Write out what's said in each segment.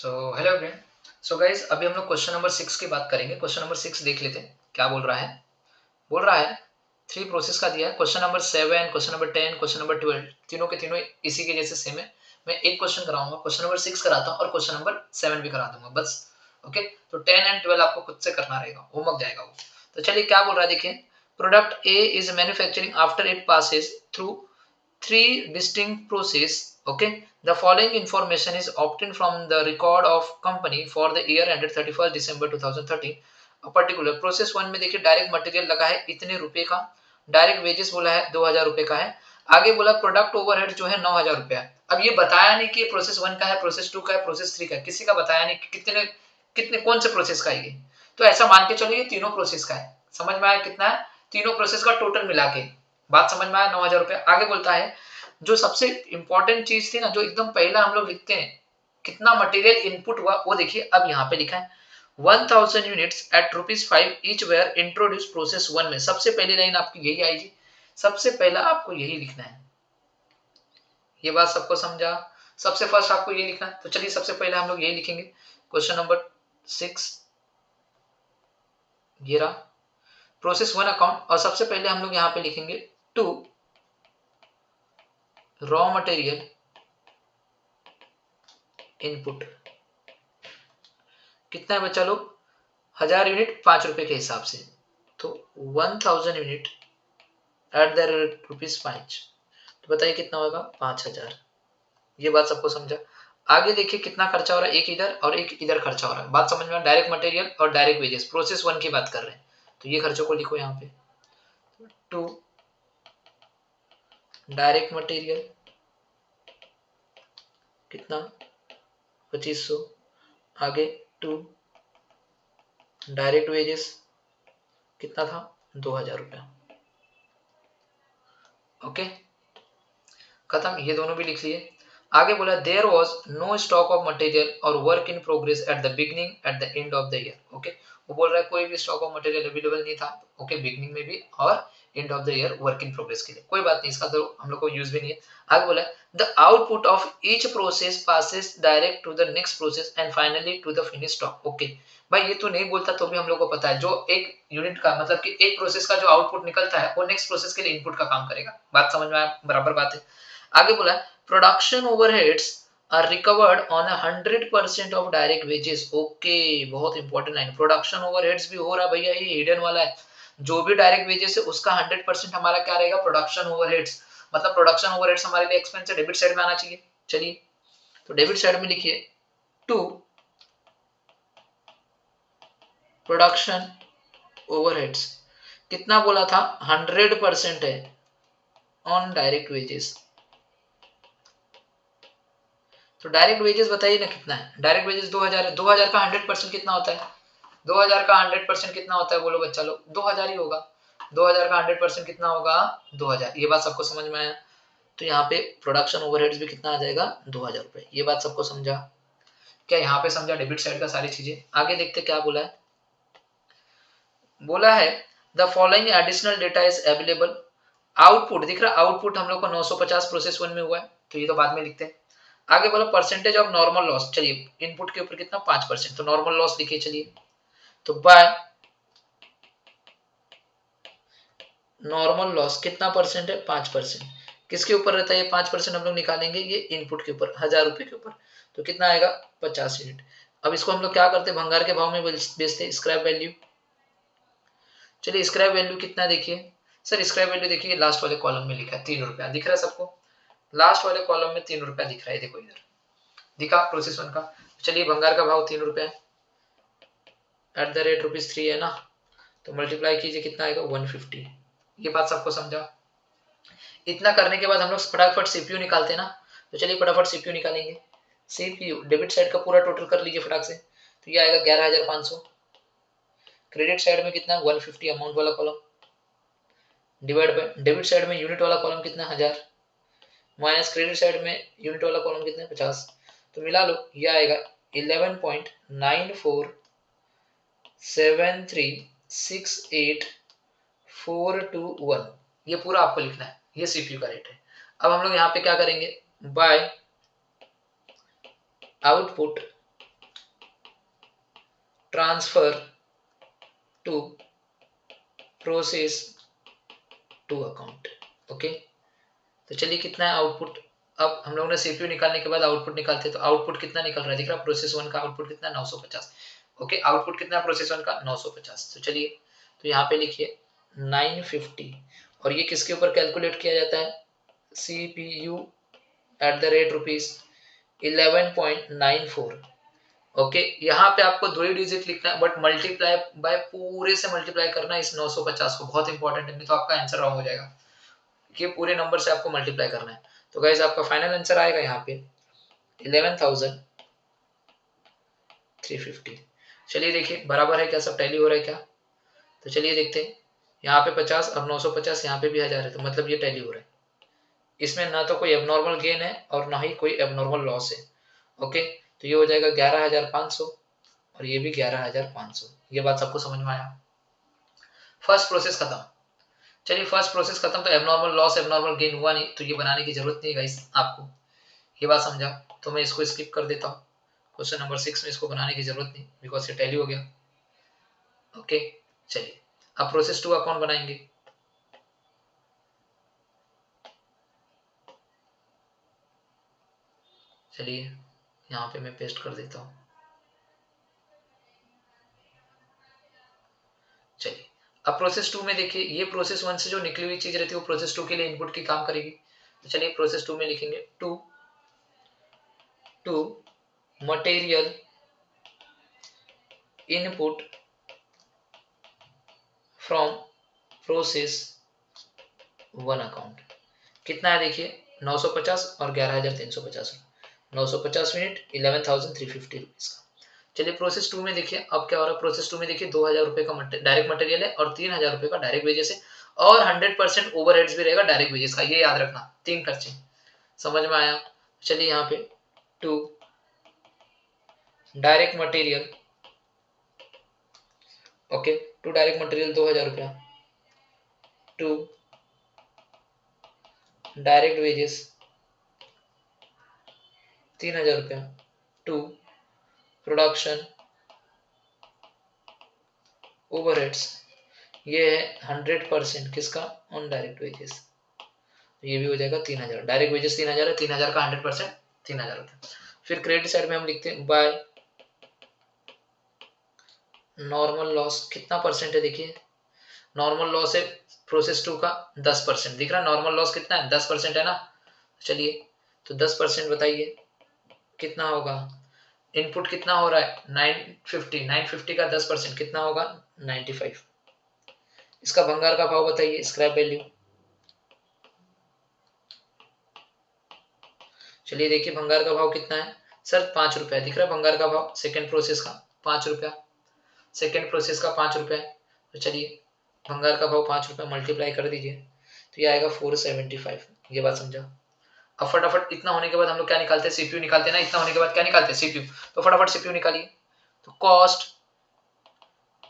So hello everyone. So guys अभी हम लोग क्वेश्चन नंबर 6 की बात करेंगे। क्वेश्चन नंबर 6 देख लेते हैं क्या बोल रहा है 3 प्रोसेस का दिया है। Question number 7, question number 10, question number 12 तीनों के तीनों इसी के जैसे सेम है। मैं एक क्वेश्चन कराऊंगा, क्वेश्चन नंबर 6 कराता हूँ और क्वेश्चन नंबर 7 भी करा दूंगा बस। ओके, तो 10 एंड 12 आपको खुद से करना रहेगा, होमवर्क जाएगा वो। तो चलिए क्या बोल रहा है देखिए। Product A is manufacturing after it passes through three distinct process. Okay, the following information is obtained from the record of company for the year ended 31st December 2013. A particular process 1 में देखिए direct material लगा है इतने रुपए का, direct wages बोला है 2000 रुपए का है, आगे बोला प्रोडक्ट ओवरहेड जो है 9000 रुपया है। अब ये बताया नहीं कि प्रोसेस 1 का है, प्रोसेस 2 का है, प्रोसेस 3 का है, किसी का बताया नहीं कि कितने कितने कौन से प्रोसेस का है ये। तो ऐसा मान के चलो ये तीनों प्रोसेस का है। समझ में आया कितना है तीनों प्रोसेस का टोटल मिला के, बात समझ में आया 9000 रुपया। आगे बोलता है जो सबसे इंपॉर्टेंट चीज थी ना, जो एकदम पहला हम लोग लिखते हैं कितना मटेरियल इनपुट हुआ, वो देखिए अब यहाँ पे लिखा है 1000 units at ₹5 each were introduce process 1 में। सबसे पहली लाइन आपकी यही आएगी, सबसे पहला आपको यही लिखना है। ये बात सबको समझा? सबसे फर्स्ट आपको ये लिखना है। तो चलिए सबसे पहले हम लोग यही लिखेंगे। क्वेश्चन नंबर 6 ये रहा प्रोसेस 1 अकाउंट, और सबसे पहले हम लोग यहाँ पे लिखेंगे टू रॉ मटेरियल इनपुट। कितना है बच्चा लोग? 1000 यूनिट 5 रुपए के हिसाब से, तो 1000 यूनिट एट द रेट ₹5। तो बताइए कितना होगा? 5000। ये बात सबको समझा? आगे देखिए कितना खर्चा हो रहा है, एक इधर और एक इधर खर्चा हो रहा है। बात समझ में? डायरेक्ट मटेरियल और डायरेक्ट वेजेस, प्रोसेस 1 की बात कर रहे हैं, तो ये खर्चों को लिखो यहाँ पे। टू डायरेक्ट मटेरियल कितना? 2500। आगे टू डायरेक्ट वेजेस कितना था? 2000 रुपया। ओके, खत्म, ये दोनों भी लिख लिए। आगे बोला there was no stock of material और work in progress at the beginning at the end of the year. Okay, वो बोल रहा है कोई भी स्टॉक ऑफ मटेरियल अवेलेबल नहीं था। ओके, बिगनिंग में भी और and of the year work in progress के लिए। कोई बात नहीं, इसका तो हम लोग को यूज भी नहीं है। आगे बोला the output of each process passes direct to the next process and finally to the finish stock. Okay भाई, ये तो नहीं बोलता तो भी हम लोग को पता है, जो एक यूनिट का मतलब कि एक प्रोसेस का जो आउटपुट निकलता है वो नेक्स्ट प्रोसेस के लिए इनपुट का काम करेगा। बात समझ में आया? बराबर बात है। आगे बोला production overheads are recovered on 100% of direct wages. Okay, बहुत इंपॉर्टेंट लाइन, प्रोडक्शन ओवरहेड्स भी हो रहा भैया, ये हिडन वाला है। जो भी डायरेक्ट वेजेस है उसका 100% हमारा क्या रहेगा? Production overheads. मतलब प्रोडक्शन ओवरहेड्स हमारे लिए एक्सपेंस है, डेबिट साइड में आना चाहिए। चलिए तो डेबिट साइड में लिखिए टू प्रोडक्शन ओवरहेड्स। कितना बोला था? 100% है ऑन डायरेक्ट वेजेस। तो डायरेक्ट वेजेस बताइए ना कितना है? डायरेक्ट वेजेस 2000 है। 2000 का 100% कितना होता है? 2000 का 100% कितना होता है? बोलो बच्चा लोग, 2000 ही होगा। 2000 का 100% कितना होगा? 2000। ये बात सबको समझ में आया? तो यहाँ पे प्रोडक्शन ओवरहेड्स भी कितना आ जाएगा? 2000 रुपए। ये बात सबको समझा? क्या यहाँ पे समझा डेबिट साइड का सारी चीजें? आगे देखते क्या बोला है। बोला है the following additional data is available. Output दिख रहा? आउटपुट हम लोग को 950 प्रोसेस 1 में हुआ है, तो ये तो बाद में लिखते हैं। आगे बोला परसेंटेज ऑफ नॉर्मल लॉस। चलिए इनपुट के ऊपर कितना? 5%, तो नॉर्मल लॉस लिखिए। चलिए तो बाय नॉर्मल लॉस कितना परसेंट है? 5%। किसके ऊपर रहता है ये 5%? हम लोग निकालेंगे ये इनपुट के ऊपर, 1000 रुपए के ऊपर। तो कितना आएगा? 50 यूनिट। अब इसको हम लोग क्या करते हैं? भंगार के भाव में बेचते, स्क्रैप वैल्यू। चलिए स्क्रैप वैल्यू कितना देखिए सर? स्क्रैप वैल्यू देखिए लास्ट वाले कॉलम में लिखा है 3 रुपया। दिख रहा है सबको? लास्ट वाले कॉलम में 3 रुपया दिख रहा है, देखो इधर दिखा प्रोसेस 1 का। चलिए भंगार का भाव 3 रुपया एट द रेट ₹3 है ना, तो मल्टीप्लाई कीजिए कितना आएगा? 150। ये बात सबको समझा? इतना करने के बाद हम लोग फटाफट सीपीयू निकालते हैं ना, तो चलिए फटाफट सीपीयू निकालेंगे। सीपीयू डेबिट साइड का पूरा टोटल कर लीजिए फटाक से, तो ये आएगा 11500। क्रेडिट साइड में कितना? 150 अमाउंट वाला column, divide by debit side में यूनिट वाला कॉलम कितना? 1000, माइनस क्रेडिट साइड में यूनिट वाला कॉलम कितना? 50। तो मिला लो, ये आएगा 11.947368,421। ये पूरा आपको लिखना है, ये सीपीयू का रेट है। अब हम लोग यहाँ पे क्या करेंगे? By output transfer to process two account. Okay, तो चलिए कितना है आउटपुट। अब हम लोगों ने सीपीयू निकालने के बाद आउटपुट निकालते हैं, तो आउटपुट कितना निकल रहा है, दिख रहा है प्रोसेस वन का आउटपुट कितना, 950। ओके, आउटपुट कितना है प्रोसेस वन का, 950। तो चलिए, तो यहाँ पे लिखिए 950, और ये किसके ऊपर कैलकुलेट किया जाता है, CPU eight the rate ₹11.94। Okay, यहाँ पे आपको 2 ही डिजिट लिखना है, बट मल्टीप्लाई बाय पूरे से मल्टीप्लाई करना है इस 950 को, बहुत इंपॉर्टेंट है, नहीं तो आपका आंसर रॉन्ग हो जाएगा। ये पूरे नंबर से आपको मल्टीप्लाई करना है। तो गाइस आपका फाइनल आंसर आएगा यहाँ पे 11,350। चलिए देखिए बराबर है क्या, सब टैली हो रहा है क्या, तो चलिए देखते हैं। यहाँ पे 50 और 950, यहाँ पे भी 1000 है, तो मतलब ये टैली हो रहा है। इसमें ना तो कोई एबनॉर्मल गेन है और ना ही कोई एबनॉर्मल लॉस है। ओके, तो ये हो जाएगा 11,500 और ये भी 11,500। ये बात सबको समझ में आया। फर्स्ट प्रोसेस खत्म। चलिए फर्स्ट प्रोसेस खत्म, तो एबनॉर्मल लॉस एबनॉर्मल गेन हुआ नहीं, तो ये बनाने की जरूरत नहीं है गाइस आपको। ये बात समझा, तो मैं इसको स्किप कर देता हूँ। क्वेश्चन नंबर 6 में इसको बनाने की जरूरत नहीं, बिकॉज ये टैली हो गया। ओके, चलिए अब प्रोसेस 2 अकाउंट बनाएंगे। चलिए यहाँ पे मैं पेस्ट कर देता हूँ। चलिए अब प्रोसेस 2 में देखिए, ये प्रोसेस 1 से जो निकली हुई चीज रहती है वो प्रोसेस 2 के लिए इनपुट की काम करेगी। तो चलिए प्रोसेस 2 में लिखेंगे to material input from process 1 account. कितना है देखिए, 950 और 11,350। 950 यूनिट 11,350 रुपीज का। चलिए प्रोसेस 2 में देखिए अब क्या हो रहा है। प्रोसेस 2 में देखिए 2,000 रुपए का डायरेक्ट मटेरियल है और 3,000 रुपए का डायरेक्ट वेजेस है, और 100% ओवरहेड्स भी रहेगा डायरेक्ट वेजेस का, ये याद रखना, 3 खर्चे। समझ में आया। चलिए यहाँ पे to direct material, okay, to direct material 2,000 रुपया, टू डायरेक्ट वेजेस 3,000 रुपया, टू प्रोडक्शन ओवरहेड्स, ये है 100% किसका, ऑन डायरेक्ट वेजेस, ये भी हो जाएगा 3,000। डायरेक्ट वेजेस 3,000 है, 3,000 का 100% 3,000 होता है। फिर क्रेडिट साइड में हम लिखते हैं बाय नॉर्मल लॉस, कितना परसेंट है देखिए, नॉर्मल लॉस है प्रोसेस 2 का 10%, दिख रहा है नॉर्मल लॉस कितना है, 10% है ना। चलिए तो 10% बताइए कितना होगा, इनपुट कितना हो रहा है 950, 950 का 10% कितना होगा 95। इसका भंगार का भाव बताइए, स्क्रैप वैल्यू। चलिए देखिए भंगार का भाव कितना है सर, 5 रुपया, दिख रहा है भंगार का भाव सेकेंड प्रोसेस का 5 रुपया, सेकेंड प्रोसेस का 5 रुपया है। तो चलिए भंगार का भाव 5 रुपया मल्टीप्लाई कर दीजिए, तो ये आएगा 475। ये बात समझा। अब फटाफट इतना होने के बाद हम लोग क्या निकालते हैं, सीपीयू निकालते हैं ना, इतना होने के बाद क्या निकालते हैं, सीपीयू। तो फटाफट सीपीयू निकालिए। तो cost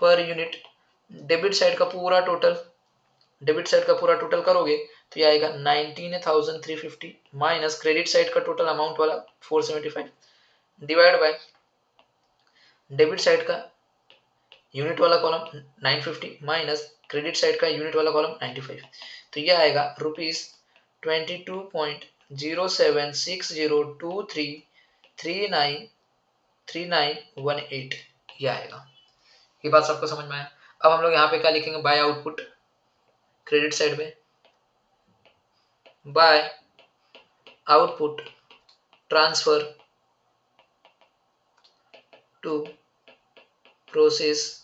per unit, debit side का पूरा टोटल, डेबिट साइड का पूरा टोटल करोगे तो ये आएगा 19,350 माइनस क्रेडिट साइड का टोटल अमाउंट वाला 475 डिवाइड बाय डेबिट साइड का यूनिट वाला कॉलम 950 माइनस क्रेडिट साइड का यूनिट वाला कॉलम 95। तो ये आएगा ₹22.076023393918। ये आएगा। ये बात सबको समझ में आया। अब हम लोग यहाँ पे क्या लिखेंगे, बाय आउटपुट क्रेडिट साइड में, by output transfer to process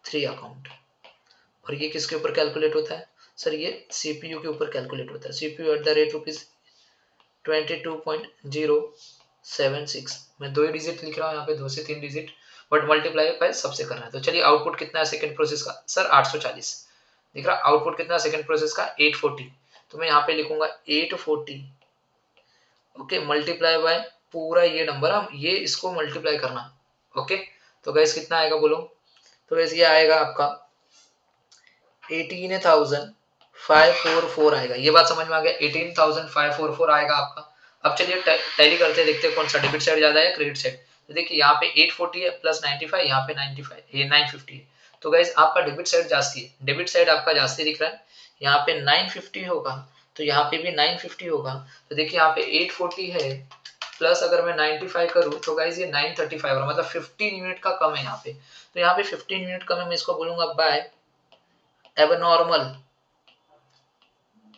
3 account. और ये किसके ऊपर कैलकुलेट होता है सर, ये सीपीयू के ऊपर कैलकुलेट होता है। CPU eight the rate ₹22.076। मैं 2 ही डिजिट लिख रहा हूँ यहाँ पे, 2 से 3 डिजिट, बट मल्टीप्लाई बाय सबसे करना है। तो चलिए आउटपुट कितना है सेकंड प्रोसेस का सर, 840। दिख रहा आउटपुट कितना है सेकंड प्रोसेस का 840। तो मैं यहाँ पे लिखूंगा 840, ओके, मल्टीप्लाई बाय पूरा ये नंबर, हम ये इसको मल्टीप्लाई करना। ओके, तो गैस कितना आएगा बोलो। तो गैस ये आएगा आपका 18,544 आएगा। ये बात समझ में आ गया, 18,544 आएगा आपका। अब चलिए टैली करते हैं, देखते हैं कौन सा डेबिट साइड ज्यादा है क्रेडिट साइड। तो देखिए यहाँ पे 840 है प्लस 95, यहाँ पे 95, ये 950 है। तो गाइज आपका डेबिट साइड जास्ती है, डेबिट साइड आपका जास्ती दिख रहा है। यहाँ पे 950 होगा तो यहाँ पे भी 950 होगा। तो देखिए यहाँ पे 840 है प्लस अगर मैं 95 करूँ तो गाइज ये 935 होगा, मतलब 15 यूनिट का कम है यहाँ पे। तो यहाँ पे 15 यूनिट कम है, मैं इसको बोलूंगा बाय एबनॉर्मल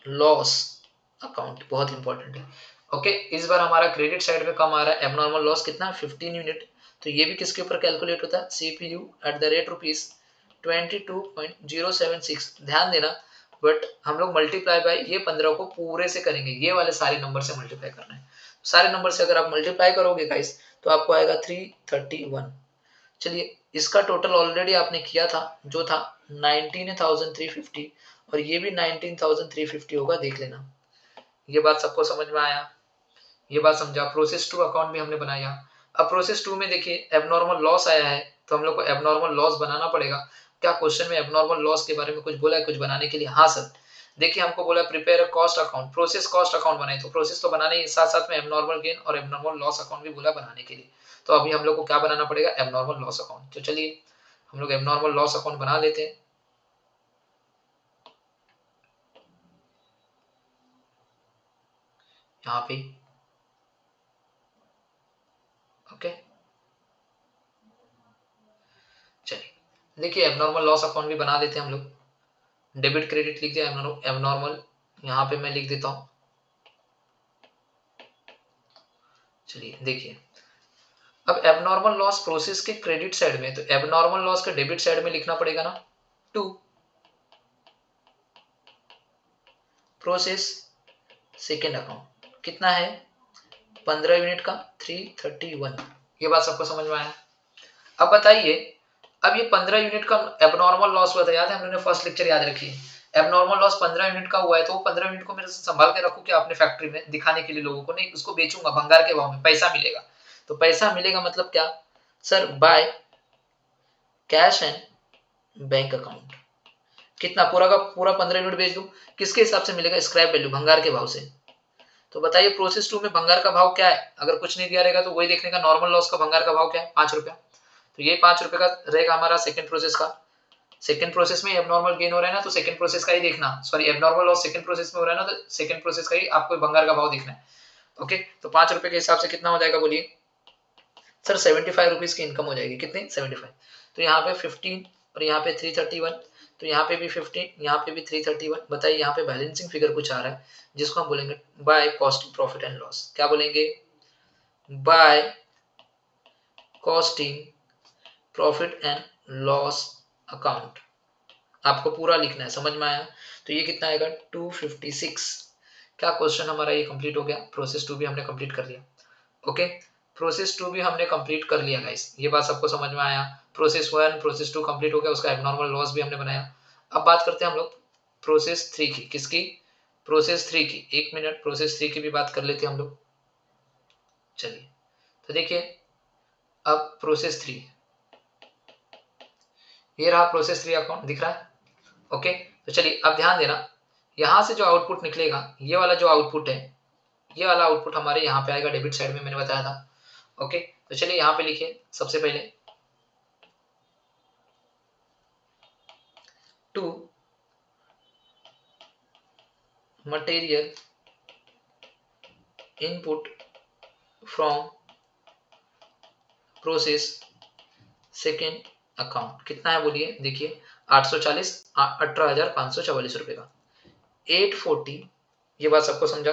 लॉस अकाउंट, बहुत इंपॉर्टेंट है। ओके, इस बार हमारा क्रेडिट साइड में कम आ रहा है, एबनॉर्मल लॉस कितना 15 यूनिट। तो ये भी किसके ऊपर कैलकुलेट होता है, CPU एट द रेट ₹22.076। ध्यान देना, बट हम लोग मल्टीप्लाई बाय ये 15 को पूरे से करेंगे, ये वाले सारे नंबर से मल्टीप्लाई करना है। सारे नंबर से अगर आप मल्टीप्लाई करोगे गाइस तो आपको आएगा 331। चलिए इसका टोटल ऑलरेडी आपने किया था जो था 19,350, और ये भी 19,350 होगा, देख लेना। ये बात सबको समझ में आया, ये बात समझा। प्रोसेस 2 अकाउंट भी हमने बनाया। अब प्रोसेस 2 में देखिए एबनॉर्मल लॉस आया है तो हम लोग को एबनॉर्मल लॉस बनाना पड़ेगा। क्या क्वेश्चन में एबनॉर्मल लॉस के बारे में कुछ बोला है कुछ बनाने के लिए? हाँ सर, देखिए हमको बोला prepare a cost account, process cost account बनाए, तो प्रोसेस तो बनाने ही, साथ साथ में एबनॉर्मल गेन और एबनॉर्मल लॉस अकाउंट भी बोला बनाने के लिए। तो अभी हम लोग को क्या बनाना पड़ेगा, एबनॉर्मल लॉस अकाउंट। तो चलिए हम लोग एबनॉर्मल लॉस अकाउंट बना लेते हैं। यहाँ पे ओके, चलिए देखिए एबनॉर्मल लॉस अकाउंट भी बना देते हैं हम लोग। डेबिट क्रेडिट लिख दिया, एबनॉर्मल यहाँ पे मैं लिख देता हूँ। चलिए देखिए, अब एबनॉर्मल लॉस प्रोसेस के क्रेडिट साइड में, तो एबनॉर्मल लॉस के डेबिट साइड में लिखना पड़ेगा ना 2, प्रोसेस सेकेंड अकाउंट कितना है 15 यूनिट का 331। ये बात सबको समझ में आया? अब बताइए, अब ये 15 यूनिट का एबनॉर्मल लॉस हुआ था, याद है हम लोगों ने फर्स्ट लेक्चर याद रखिए। एबनॉर्मल लॉस 15 यूनिट का हुआ है तो वो 15 यूनिट को मेरे से संभाल के रखूं क्या अपने फैक्ट्री में, दिखाने के लिए लोगों को नहीं, उसको बेचूंगा भंगार के भाव में, पैसा मिलेगा। तो पैसा मिलेगा मतलब क्या sir, by cash and bank account. कितना पूरा का पूरा 15 यूनिट बेच दूं, किसके हिसाब से मिलेगा, स्क्रैप वैल्यू, भंगार के भाव से। तो बताइए प्रोसेस 2 में भंगार का भाव क्या है, अगर कुछ नहीं दिया रहेगा तो वही देखने का, नॉर्मल लॉस का भंगार का भाव क्या है, 5 रुपया। तो ये 5 रुपए का रहेगा हमारा सेकंड प्रोसेस का। सेकंड प्रोसेस में एबनॉर्मल गेन हो रहा है ना, तो सेकंड प्रोसेस का ही देखना, sorry abnormal loss second process में हो रहा है ना, तो सेकंड प्रोसेस का ही आपको भंगार का भाव देखना है। ओके, तो 5 रुपए के हिसाब से कितना हो जाएगा बोलिए सर, 75 रुपीज की इनकम हो जाएगी, कितनी 75। तो यहाँ पे 15 और यहाँ पे 331, तो यहाँ पे भी 15, यहाँ पे भी 331। बताइए यहाँ पे बैलेंसिंग फिगर कुछ आ रहा है जिसको हम बोलेंगे by costing profit and loss. क्या बोलेंगे, by costing profit and loss account. आपको पूरा लिखना है, समझ में आया? तो ये कितना आएगा 256। क्या क्वेश्चन हमारा ये कंप्लीट हो गया, प्रोसेस 2 भी हमने कंप्लीट कर लिया। ओके, प्रोसेस 2 भी हमने कंप्लीट कर लिया गाइस, ये बात सबको समझ में आया। प्रोसेस 1 प्रोसेस 2 कंप्लीट हो गया, उसका एबनॉर्मल लॉस भी हमने बनाया। अब बात करते हैं हम लोग प्रोसेस 3 की, किसकी, प्रोसेस 3 की। एक मिनट, प्रोसेस 3 की भी बात कर लेते हैं हम लोग। चलिए तो देखिए, अब प्रोसेस 3, ये रहा प्रोसेस 3 अकाउंट दिख रहा है। ओके, तो चलिए अब ध्यान देना, यहां से जो आउटपुट निकलेगा, ये वाला जो आउटपुट है, ये वाला आउटपुट हमारे यहाँ पे आएगा डेबिट साइड में, मैंने बताया था। ओके, तो चलिए यहाँ पे लिखिए सबसे पहले to material input from process second account. कितना है बोलिए, देखिए 840, 18,544 रुपए का। 840, ये बात सबको समझा,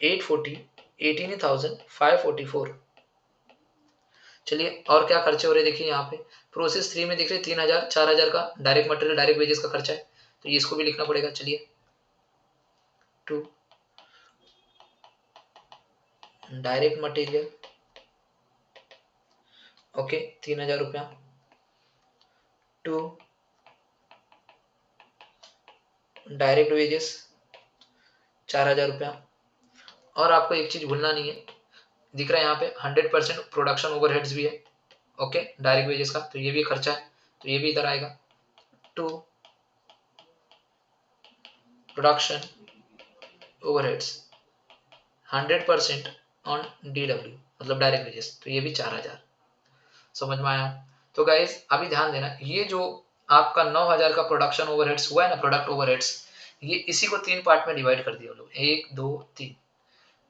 840 18,544। चलिए और क्या खर्चे हो रहे देखिए यहाँ पे, प्रोसेस 3 में देख रहे 3,000 4,000 का डायरेक्ट मटेरियल डायरेक्ट वेजेस का खर्चा है, तो ये इसको भी लिखना पड़ेगा। चलिए टू डायरेक्ट मटेरियल, ओके 3,000 रुपया, टू डायरेक्ट वेजेस 4,000 रुपया। और आपको एक चीज भूलना नहीं है, दिख रहा है यहाँ पे 100% प्रोडक्शन ओवरहेड्स भी है। ओके, डायरेक्ट वेजेस का, तो ये भी खर्चा है, तो ये भी इधर आएगा। To production overheads 100% on DW मतलब डायरेक्ट वेजेस, तो ये भी 4,000। समझ में आया? तो गाइस अभी ध्यान देना, ये जो आपका 9000 का प्रोडक्शन ओवरहेड्स हुआ है ना, प्रोडक्ट ओवरहेड्स, ये इसी को 3 पार्ट में डिवाइड कर दिया लोग, 1 2 3।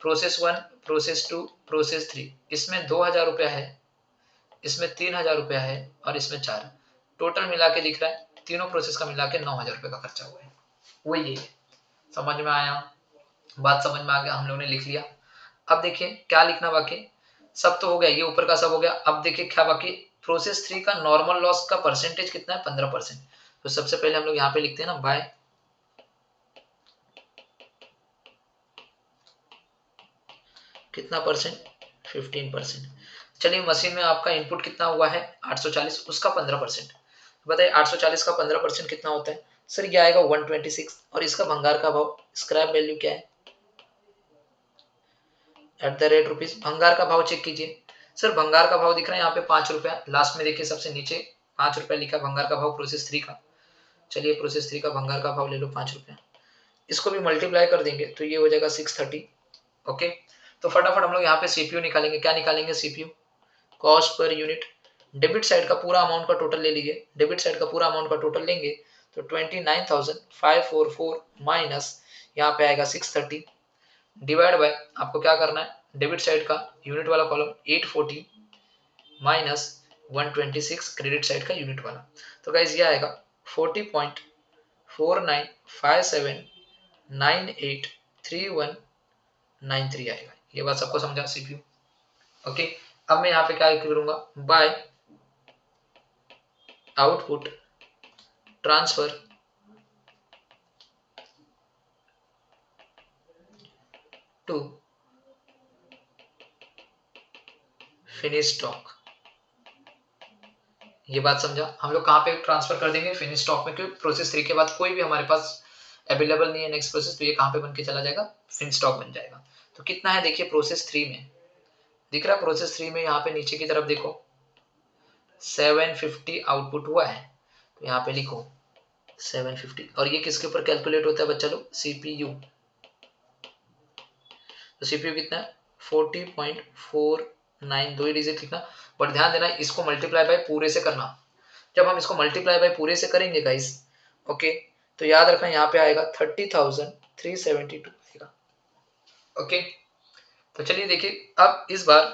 Process 1, process 2, process 3। इसमें 2000 रुपया है, इसमें 3000 रुपया है और इसमें 4। टोटल मिला के लिख रहा है, तीनों प्रोसेस का मिला के 9000 रुपये का खर्चा हुआ है, वो ये है। समझ में आया? बात समझ में आ गया, हम लोगों ने लिख लिया। अब देखिए क्या लिखना बाकी, सब तो हो गया, ये ऊपर का सब हो गया। अब देखिए क्या बाकी, प्रोसेस 3 का नॉर्मल लॉस का परसेंटेज कितना है, 15%। तो सबसे पहले हम लोग यहाँ पे लिखते हैं ना, बाय कितना परसेंट, 15%। चलिए मशीन में आपका इनपुट कितना हुआ है 840, उसका 15%। बताइए 840 का 15% कितना होता है? सर ये आएगा 126। और इसका भंगार का भाव, स्क्रैप वैल्यू क्या है, एट द रेट रुपीज। भंगार का भाव चेक कीजिए। सर भंगार का भाव दिख रहा है यहाँ पे 5 रुपया, लास्ट में देखिए सबसे नीचे 5 रुपया लिखा भंगार का भाव प्रोसेस 3 का। चलिए प्रोसेस 3 का भंगार का भाव ले लो 5 रुपया, इसको भी मल्टीप्लाई कर देंगे तो ये हो जाएगा 630। ओके, तो फटाफट हम लोग यहाँ पे सीपीयू निकालेंगे। क्या निकालेंगे? CPU cost per unit. Debit side का पूरा अमाउंट का टोटल ले लीजिए, डेबिट साइड का पूरा अमाउंट का टोटल लेंगे तो 29,544 माइनस यहाँ पे आएगा 630 डिवाइड बाय, आपको क्या करना है, डेबिट साइड का यूनिट वाला कॉलम 840 माइनस 126 क्रेडिट साइड का यूनिट वाला। तो गाइज ये आएगा 40.4957983193 आएगा। ये बात सबको समझा सीपीयू? ओके, अब मैं यहाँ पे क्या करूंगा, by output transfer to finish stock. ये बात समझा? हम लोग कहाँ पे ट्रांसफर कर देंगे, फिनिश स्टॉक में, क्योंकि प्रोसेस 3 के बाद कोई भी हमारे पास अवेलेबल नहीं है नेक्स्ट प्रोसेस, तो ये कहाँ पे बन के चला जाएगा, फिनिश स्टॉक बन जाएगा। तो कितना है देखिए प्रोसेस 3 में, दिख रहा है प्रोसेस 3 में, यहाँ पे नीचे की तरफ देखो 750 आउटपुट हुआ है, तो यहाँ पे लिखो 750। और ये किसके ऊपर कैलकुलेट होता है बच्चा लोग, सीपीयू। तो सीपीयू कितना है 40.49, दो ही डिजिट लिखना, बट ध्यान देना इसको मल्टीप्लाई बाय पूरे से करना। जब हम इसको मल्टीप्लाई बाय पूरे से करेंगे गाइस, ओके, तो याद रखना यहाँ पे आएगा 30,372 आएगा। ओके, तो चलिए देखिए अब इस बार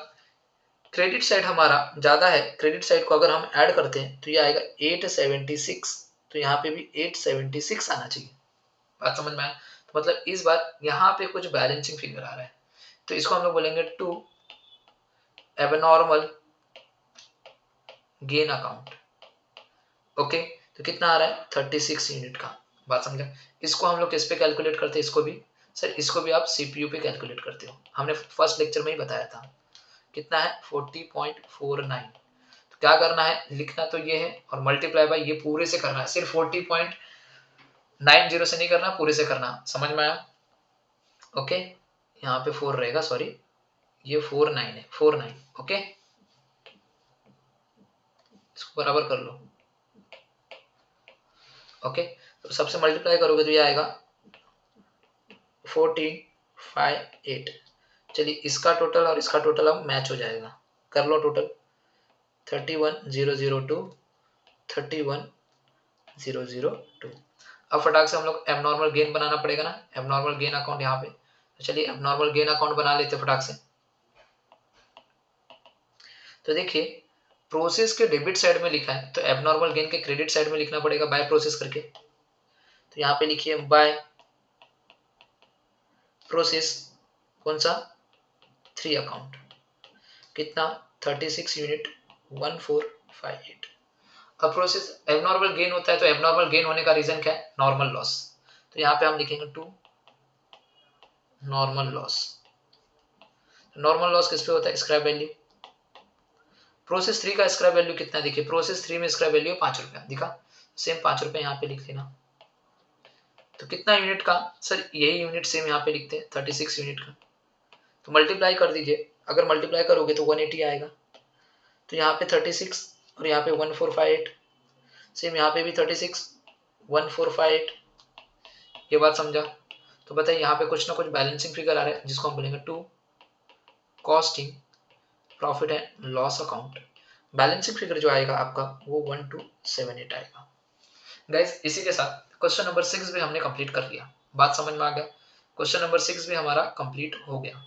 क्रेडिट साइड हमारा ज्यादा है, क्रेडिट साइड को अगर हम ऐड करते हैं तो ये आएगा 876, तो यहाँ पे भी 876 आना चाहिए। बात समझ में आया? तो मतलब इस बार यहाँ पे कुछ बैलेंसिंग फिगर आ रहा है, तो इसको हम लोग बोलेंगे to abnormal gain account. Okay, तो कितना आ रहा है 36 यूनिट का। बात समझा? इसको हम लोग किस पे कैलकुलेट करते हैं, इसको भी सर, इसको भी आप सीपीयू पे कैलकुलेट करते हो, हमने फर्स्ट लेक्चर में ही बताया था। कितना है 40.49। तो क्या करना है, लिखना तो ये है और मल्टीप्लाई बाय ये पूरे से करना है, सिर्फ 40.90 से नहीं करना, पूरे से करना। समझ में आया? ओके, यहाँ पे 4 रहेगा, सॉरी ये 49 है, 49। ओके, इसको बराबर कर लो। ओके, तो सबसे मल्टीप्लाई करोगे तो ये आएगा 1458। चलिए इसका टोटल और इसका टोटल अब मैच हो जाएगा, कर लो टोटल 31002 31002। अब फटाक से हम लोग एबनॉर्मल गेन बनाना पड़ेगा ना, एबनॉर्मल गेन अकाउंट यहाँ पे। तो चलिए एबनॉर्मल गेन अकाउंट बना लेते फटाक से। तो देखिए प्रोसेस के डेबिट साइड में लिखा है, तो एबनॉर्मल गेन के क्रेडिट साइड में लिखना पड़ेगा बाय प्रोसेस करके। तो यहाँ पे लिखिए बाय प्रोसेस कौन सा 3 अकाउंट, कितना 36 यूनिट 1458। अब प्रोसेस एबनॉर्मल गेन होता है, तो एबनॉर्मल गेन होने का रीजन क्या है, नॉर्मल लॉस। तो यहाँ पे हम लिखेंगे to normal loss. Normal loss किस पे होता है, स्क्रैप वैल्यू। प्रोसेस 3 का स्क्रैप वैल्यू कितना है, देखिए प्रोसेस 3 में स्क्रैप वैल्यू 5 रुपया, दिखा सेम 5 रुपया यहाँ पे लिख लेना। तो कितना यूनिट का, सर यही यूनिट सेम यहाँ पे लिखते हैं 36 यूनिट का। तो मल्टीप्लाई कर दीजिए, अगर मल्टीप्लाई करोगे तो 180 आएगा। तो यहाँ पे 36 और यहाँ पे 1458, सेम यहाँ पे भी 36 1458। ये बात समझा? तो बताइए यहाँ पे कुछ ना कुछ बैलेंसिंग फिगर आ रहा है, जिसको हम बोलेंगे to costing profit and loss account balancing figure जो आएगा आपका वो 1278 आएगा। गाइस इसी के साथ क्वेश्चन नंबर 6 भी हमने कंप्लीट कर लिया। बात समझ में आ गया? क्वेश्चन नंबर 6 भी हमारा कंप्लीट हो गया।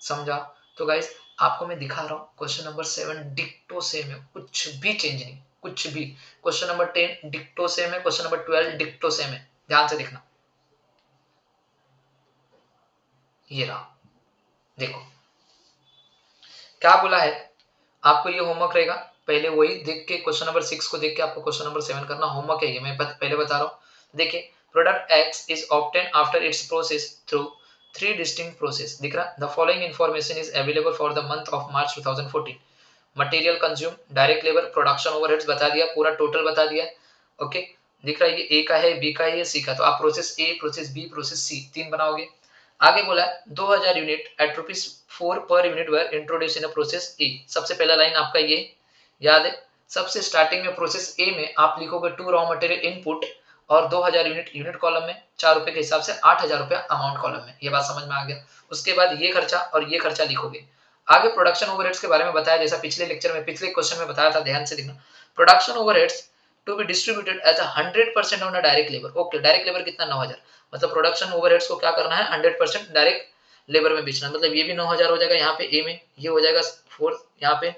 समझा? तो गाइस आपको मैं दिखा रहा हूँ क्वेश्चन नंबर 7 डिक्टो सेम है, कुछ भी चेंज नहीं, कुछ भी। क्वेश्चन नंबर 10 डिक्टो सेम है, क्वेश्चन नंबर 12 डिक्टो सेम है। ध्यान से देखना, ये रहा, देखो क्या बोला है। आपको ये होमवर्क रहेगा, पहले वही देख के क्वेश्चन नंबर 6 को देख के आपको क्वेश्चन नंबर 7 करना। होमवर्क है ये, मैं पहले बता रहा हूँ। देखिए, product x is obtain after its process through 3 distinct process. दिख रहा, the following information is available for the month of March 2014। Material consume, direct labour, production overheads बता दिया, पूरा टोटल बता दिया। ओके, दिख रहा है ये ए का है, बी का है, ये सी का। तो आप process A, process B, process C 3 बनाओगे। आगे बोला 2000 unit at ₹4 per unit were introduce in process A. सबसे पहला लाइन आपका ये याद है। सबसे स्टार्टिंग में प्रोसेस ए में आप लिखोगे 2 रॉ मटेरियल इनपुट और 2000 यूनिट यूनिट कॉलम में, ₹4 के हिसाब से 8000 रुपया अमाउंट कॉलम में। ये बात समझ में आ गया? उसके बाद ये खर्चा और ये खर्चा लिखोगे। आगे प्रोडक्शन ओवरहेड्स के बारे में बताया, जैसा पिछले लेक्चर में, पिछले क्वेश्चन में बताया था, ध्यान से देखना। Production overheads to be distributed as 100% on direct labour. Okay, direct labour कितना? 9000। मतलब प्रोडक्शन ओवरहेड्स को क्या करना है? 100% डायरेक्ट लेबर में बेचना। मतलब ये भी 9000 हो जाएगा यहाँ पे ए में, ये हो जाएगा 4 यहाँ पे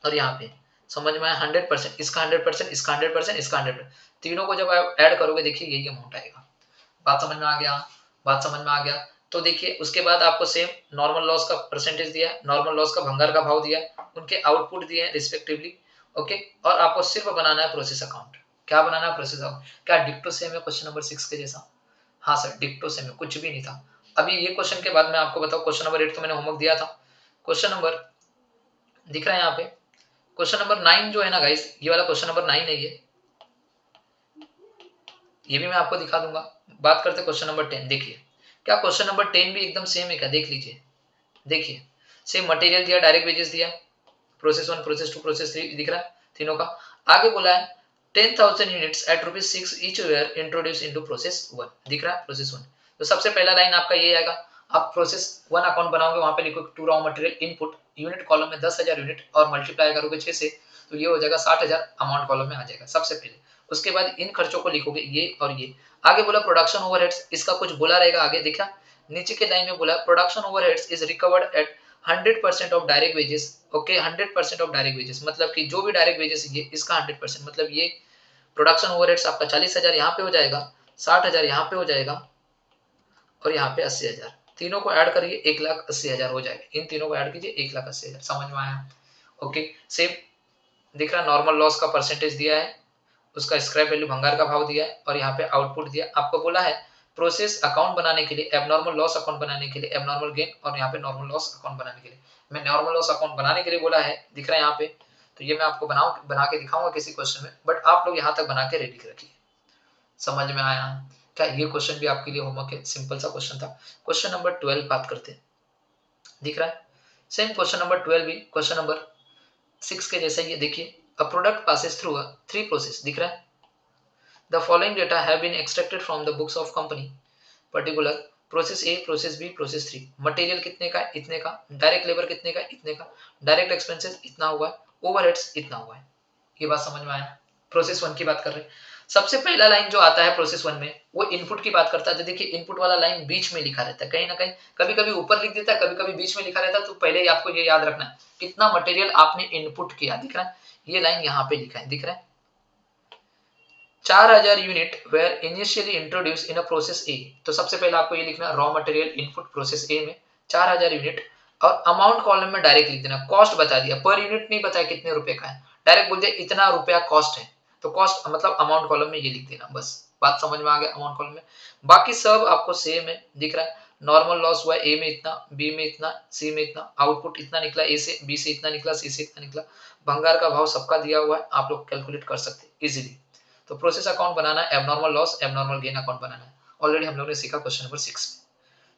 और यहाँ पे। समझ में आया? 100%, इसका 100%, इसका 100%, इसका 100%, तीनों को जब आप ऐड करोगे देखिए यही अमाउंट आएगा। बात समझ में आ गया? बात समझ में आ गया? तो देखिए उसके बाद आपको सेम नॉर्मल लॉस का परसेंटेज दिया है, नॉर्मल लॉस का भंगार का भाव दिया है, उनके आउटपुट दिए हैं रिस्पेक्टिवली। ओके, और आपको सिर्फ बनाना है प्रोसेस अकाउंट। क्या बनाना है? Process account. क्या डिक्टो सेम है क्वेश्चन नंबर 6 के जैसा? हाँ सर, डिक्टो सेम है, कुछ भी नहीं था। अभी ये क्वेश्चन के बाद मैं आपको बताऊं, क्वेश्चन नंबर 8 तो मैंने होमवर्क दिया था। क्वेश्चन नंबर दिख रहा है यहाँ पे, क्वेश्चन नंबर 9 जो है ना गाइस, ये वाला क्वेश्चन नंबर 9 है ये भी मैं आपको दिखा दूंगा। बात करते हैं क्वेश्चन नंबर 10। देखिए, क्या क्वेश्चन नंबर 10 भी एकदम सेम है क्या? देख लीजिए, देखिए सेम मटेरियल दिया, डायरेक्ट वेजेस दिया, प्रोसेस 1, प्रोसेस 2, प्रोसेस 3 दिख रहा है तीनों का। आगे बोला है 10,000 units at ₹6 each were introduce into process 1। दिख रहा है प्रोसेस 1। तो सबसे पहला लाइन आपका ये आएगा। आप प्रोसेस 1 अकाउंट बनाओगे, वहां पे लिखो 2 raw material input, unit column में 10,000 यूनिट और मल्टीप्लाई करोगे 6 से, तो ये हो जाएगा 60,000 अमाउंट कॉलम में आ जाएगा सबसे पहले। उसके बाद इन खर्चों को लिखोगे ये और ये। आगे बोला प्रोडक्शन ओवरहेड्स, इसका कुछ बोला रहेगा आगे, देखा नीचे के लाइन में बोला production overheads is recovered at 100% of direct wages. Okay, 100% of direct wages मतलब कि जो भी डायरेक्ट वेजेस ये इसका 100%, मतलब ये प्रोडक्शन ओवरहेड्स आपका 40,000 यहाँ पे हो जाएगा, 60,000 यहाँ पे हो जाएगा और यहाँ पे 80,000। तीनों को ऐड करिए 1,80,000 हो जाएगा। इन तीनों को ऐड कीजिए 1,80,000। समझ में आया? ओके, सेम दिख रहा, नॉर्मल लॉस का परसेंटेज दिया है, उसका स्क्रैप वैल्यू भंगार का भाव दिया है और यहाँ पे आउटपुट दिया। आपको बोला है प्रोसेस अकाउंट बनाने के लिए, एबनॉर्मल लॉस अकाउंट बनाने के लिए एबनॉर्मल गेन, और यहाँ पे नॉर्मल लॉस अकाउंट बनाने के लिए। मैं नॉर्मल लॉस अकाउंट बनाने के लिए बोला है, दिख रहा है यहाँ पे। तो ये मैं आपको बना के दिखाऊंगा किसी क्वेश्चन में, बट आप लोग यहाँ तक बना के रेडी रखिए। समझ में आया? क्या ये क्वेश्चन भी आपके लिए होमवर्क है? सिंपल सा क्वेश्चन था। क्वेश्चन नंबर 12 बात करते हैं। दिख रहा है सेम क्वेश्चन नंबर 12 भी क्वेश्चन नंबर 6 के जैसा ही। देखिए, a product passes through 3 process. दिख रहा है the following data have been extracted from the books of company particular process A, process B, process 3। Material कितने का? इतने का। डायरेक्ट लेबर कितने का? इतने का। डायरेक्ट एक्सपेंसेस इतना हुआ है, ओवरहेड्स इतना हुआ है। ये बात समझ में आया? प्रोसेस 1 की बात कर रहे हैं। सबसे पहला लाइन जो आता है प्रोसेस 1 में वो इनपुट की बात करता है। तो देखिए इनपुट वाला लाइन बीच में लिखा रहता है, कहीं ना कहीं कभी कभी ऊपर लिख देता है, कभी कभी बीच में लिखा रहता है। तो पहले ही आपको ये याद रखना है कितना मटेरियल आपने इनपुट किया। दिख रहा है ये लाइन यहाँ पे लिखा है, दिख रहा है 4000 unit were initially introduce in a process A. तो सबसे पहले आपको ये लिखना raw material input process A में 4000 यूनिट, और अमाउंट कॉलम में डायरेक्ट लिख देना। कॉस्ट बता दिया, पर यूनिट नहीं बताया कितने रुपए का है, डायरेक्ट बोल दिया इतना रुपया कॉस्ट है। तो कॉस्ट मतलब अमाउंट कॉलम में ये लिख देना, बस बात समझ में आ गया? अमाउंट कॉलम में बाकी सब आपको सेम है। दिख रहा है नॉर्मल लॉस हुआ ए में इतना, बी में इतना, सी में इतना, आउटपुट इतना निकला, ए से, बी से इतना निकला, सी से इतना निकला। भंगार का भाव सबका दिया हुआ है, आप लोग कैलकुलेट कर सकते हैं इजीली। तो प्रोसेस अकाउंट बनाना है, abnormal loss abnormal gain account बनाना है। ऑलरेडी हम लोगों ने सीखा क्वेश्चन नंबर 6 में।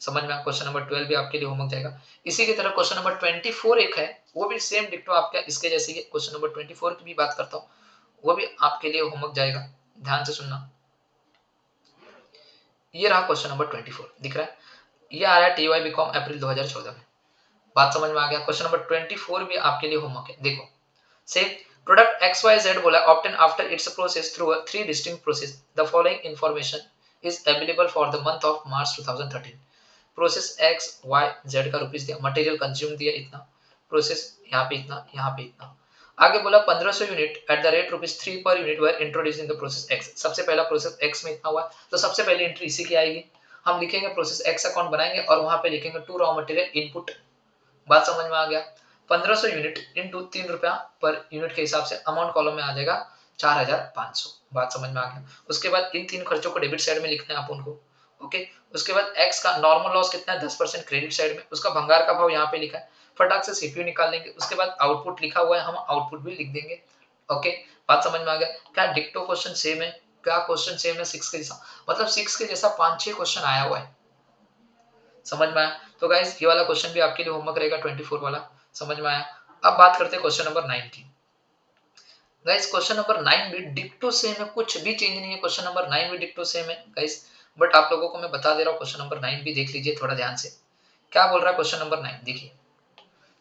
समझ में आया? क्वेश्चन नंबर 12 भी आपके लिए होमवर्क जाएगा। इसी की तरह क्वेश्चन नंबर 24 एक है, वो भी सेम डिक्टो आपका इसके जैसे ही। क्वेश्चन नंबर 24 की भी बात करता हूँ, वो भी आपके लिए होमवर्क जाएगा, ध्यान से सुनना। ये रहा क्वेश्चन नंबर 24, दिख रहा है ये आ रहा है TY BCom अप्रैल 2014 में। बात समझ में आ गया? क्वेश्चन नंबर 24 भी आपके लिए होमवर्क है। देखो same product X Y Z बोला obtain after its process through three distinct process the following information is available for the month of March 2013। Process X Y Z का रुपीज दिया, material consume दिया इतना, process यहाँ पे इतना, यहाँ पे इतना। आगे बोला 1500 unit eight the rate rupees 3 पर unit were introduce in the process x. सबसे पहला प्रोसेस एक्स में इतना हुआ, तो सबसे पहले एंट्री इसी की आएगी। हम लिखेंगे प्रोसेस एक्स अकाउंट बनाएंगे और वहां पे लिखेंगे टू रॉ मटेरियल इनपुट। बात समझ में आ गया। 1500 यूनिट इंटू 3 रुपया पर यूनिट के हिसाब से अमाउंट कॉलम में आ जाएगा 4500। बात समझ में आ गया। उसके बाद इन तीन खर्चों को डेबिट साइड में लिखना है अपन को। ओके, उसके बाद एक्स का नॉर्मल लॉस कितना है 10% क्रेडिट साइड में, उसका भंगार का भाव यहाँ पे लिखा है, फटाक से सीपीयू निकाल लेंगे। उसके बाद आउटपुट लिखा हुआ है, हम आउटपुट भी लिख देंगे। ओके, बात समझ में आ गया। क्या डिक्टो क्वेश्चन सेम है? क्या क्वेश्चन सेम है 6 के जैसा? मतलब 6 के जैसा 5-6 क्वेश्चन आया हुआ है। समझ में आया? तो गाइस ये वाला क्वेश्चन भी आपके लिए होमवर्क रहेगा 24 वाला। समझ में आया? अब बात करते हैं क्वेश्चन नंबर 9 की। गाइस क्वेश्चन नंबर 9 भी डिक्टो सेम है, कुछ भी चेंज नहीं है। क्वेश्चन नंबर 9 भी डिक्टो सेम है गाइस, बट आप लोगों को मैं बता दे रहा हूँ। क्वेश्चन नंबर 9 भी देख लीजिए थोड़ा ध्यान से, क्या बोल रहा है क्वेश्चन नंबर 9। देखिए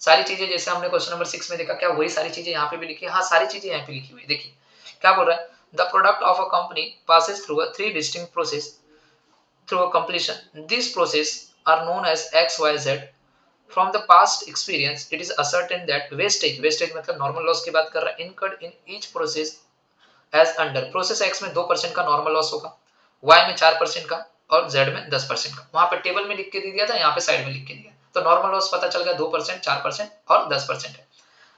सारी चीजें जैसे हमने क्वेश्चन नंबर 6 में देखा, क्या वही सारी चीजें यहाँ पे भी लिखी है? हाँ, सारी चीजें यहाँ पे लिखी हुई है। देखिए क्या बोल रहा है, the product of a company passes through a 3 distinct process through a completion. These processes are known as X, Y, Z. From the past experience, it is ascertained that wastage मतलब normal loss की बात कर रहा है, incurred in each process as under. Process X में 2% का normal loss होगा, Y में 4% का और Z में 10% का। वहां पे टेबल में लिख के दे दिया था, यहाँ पे साइड में लिख के दिया, तो नॉर्मल लॉस पता चल गया 2%, 4% और 10% है।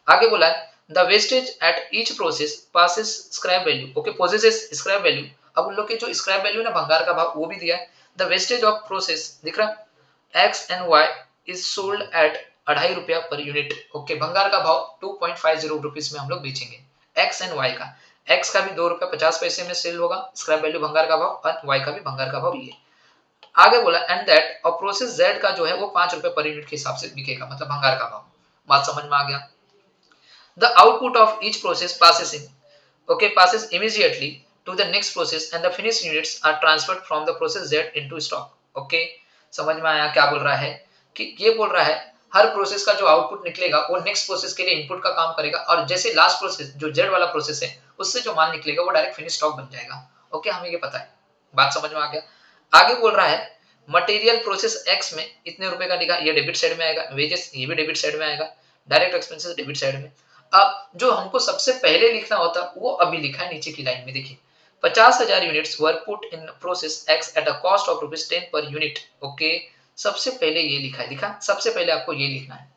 आगे बोला है the wastage at each process passes scrap value. Okay, possesses scrap value. अब उन लोग के जो स्क्रैप वैल्यू ना, भंगार का भाव, वो भी दिया है। द वेस्टेज ऑफ प्रोसेस दिख रहा है, X and Y is sold at 2.5 रुपया पर यूनिट। ओके, भंगार का भाव 2.50 रुपीज में हम लोग बेचेंगे एक्स एंड वाई का। एक्स का भी 2 रुपया 50 पैसे में सेल होगा, स्क्रैप वैल्यू भंगार का भाव, और वाई का भी भंगार का भाव ये। आगे बोला एंड दैट और प्रोसेस जेड का जो है वो 5 रुपए पर यूनिट के हिसाब से बिकेगा, मतलब भंगार का भाव। बात समझ में आ गया। The output of each process passes immediately to the next process and the finished units are transferred from the process Z into stock. Okay, समझ में आया क्या बोल रहा है? कि ये बोल रहा है हर प्रोसेस का जो आउटपुट निकलेगा वो नेक्स्ट प्रोसेस के लिए इनपुट का काम करेगा, और जैसे लास्ट प्रोसेस जो जेड वाला प्रोसेस है उससे जो माल निकलेगा वो डायरेक्ट फिनिश स्टॉक बन जाएगा। ओके, हमें ये पता है। बात समझ में आ गया। आगे बोल रहा है मटेरियल प्रोसेस एक्स में इतने रुपए का लिखा, ये डेबिट साइड में आएगा, वेजेस ये भी डेबिट साइड में आएगा, डायरेक्ट एक्सपेंसेस डेबिट साइड में। अब जो हमको सबसे पहले लिखना होता वो अभी लिखा है नीचे की लाइन में। देखिए 50,000 units were put in process x at a cost of ₹10 per unit. Okay, सबसे पहले ये लिखा है, दिखा, सबसे पहले आपको ये लिखना है।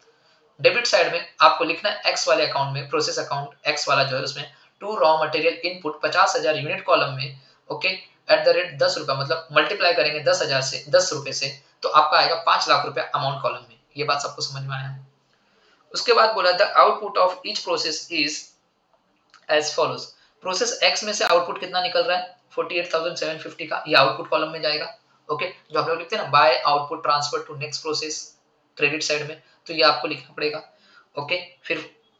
डेबिट साइड में आपको लिखना है एक्स वाले अकाउंट में, प्रोसेस अकाउंट एक्स वाला जो है उसमें to raw material input 50,000 unit column में। ओके, एट द रेट 10 रुपया, मतलब मल्टीप्लाई करेंगे 10,000 से, 10 रुपए से, तो आपका आएगा 5 लाख रुपया अमाउंट कॉलम में। ये बात सबको समझ में आया? उसके बाद बोला the output of each process is as follows. Process X में से आउटपुट कितना निकल रहा है 48,750 का, ये आउटपुट कॉलम में जाएगा। ओके, जो हम लोग लिखते हैं ना by output transfer to next process credit side में, तो ये आपको लिखना पड़ेगा। ओके, फिर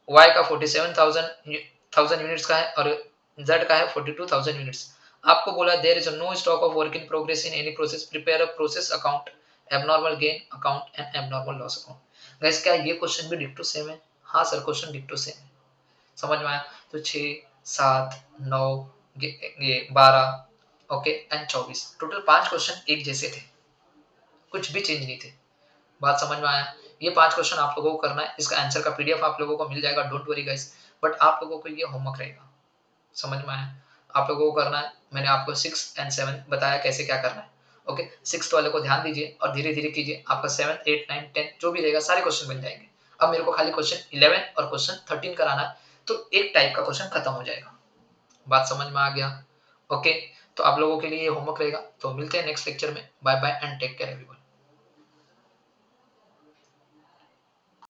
y का 47,000 यूनिट्स का है और z का है 42,000 यूनिट्स। आपको बोला there is no stock of work in progress in any process, prepare a process account, abnormal gain account and abnormal loss account. Guys क्या ये क्वेश्चन भी डिक्टो सेम है? हाँ सर, क्वेश्चन डिक्टो सेम है। समझ में आया? तो 6, 7, 9, ये 12, ओके एंड 24, टोटल 5 क्वेश्चन एक जैसे थे, कुछ भी चेंज नहीं थे। बात समझ में आया? ये 5 क्वेश्चन आप लोगों को करना है, इसका आंसर का पीडीएफ आप लोगों को मिल जाएगा, डोंट वरी गाइस, बट आप लोगों को ये होमवर्क रहेगा। समझ में आया? आप लोगों को करना है, मैंने आपको 6 एंड 7 बताया कैसे क्या करना है। ओके, 6 वाले को ध्यान दीजिए और धीरे धीरे कीजिए, आपका 7, 8, 9, 10 जो भी रहेगा सारे क्वेश्चन बन जाएंगे। अब मेरे को खाली क्वेश्चन 11 और क्वेश्चन 13 कराना है, तो एक टाइप का क्वेश्चन खत्म हो जाएगा। बात समझ में आ गया? ओके, तो आप लोगों के लिए ये होमवर्क रहेगा। तो मिलते हैं नेक्स्ट लेक्चर में। Bye bye and take care everyone.